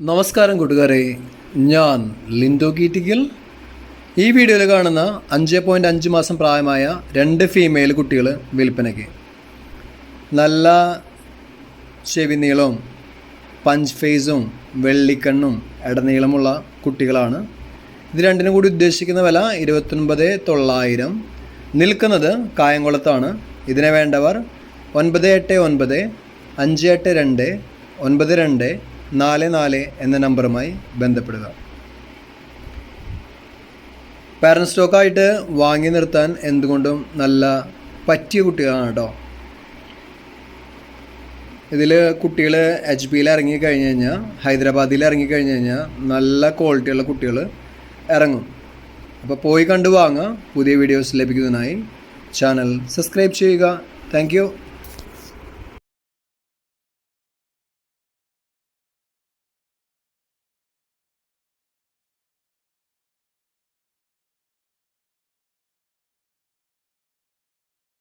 നമസ്കാരം കൂട്ടുകാരെ, ഞാൻ ലിൻഡോ കീറ്റിക്കൽ. ഈ വീഡിയോയിൽ കാണുന്ന 5.5 മാസം പ്രായമായ 2 ഫീമെയിൽ കുട്ടികൾ വിൽപ്പനയ്ക്ക്. നല്ല ചെവി നീളവും പഞ്ച് ഫേസും വെള്ളിക്കണ്ണും ഇടനീളമുള്ള കുട്ടികളാണ്. ഇത് രണ്ടിനും കൂടി ഉദ്ദേശിക്കുന്ന വില 29,900. നിൽക്കുന്നത് കായംകുളത്താണ്. ഇതിനെ വേണ്ടവർ 989 582 9244 എന്ന നമ്പറുമായി ബന്ധപ്പെടുക. പാരൻറ് സ്റ്റോക്കായിട്ട് വാങ്ങി നിർത്താൻ എന്തുകൊണ്ടും നല്ല പറ്റിയ കുട്ടികളാണ് കേട്ടോ. ഇതിൽ കുട്ടികൾ HPയിൽ ഇറങ്ങിക്കഴിഞ്ഞ് കഴിഞ്ഞാൽ, ഹൈദരാബാദിൽ ഇറങ്ങിക്കഴിഞ്ഞ് കഴിഞ്ഞാൽ നല്ല ക്വാളിറ്റിയുള്ള കുട്ടികൾ ഇറങ്ങും. അപ്പോൾ പോയി കണ്ടു വാങ്ങുക. പുതിയ വീഡിയോസ് ലഭിക്കുന്നതിനായി ചാനൽ സബ്സ്ക്രൈബ് ചെയ്യുക. Thank you.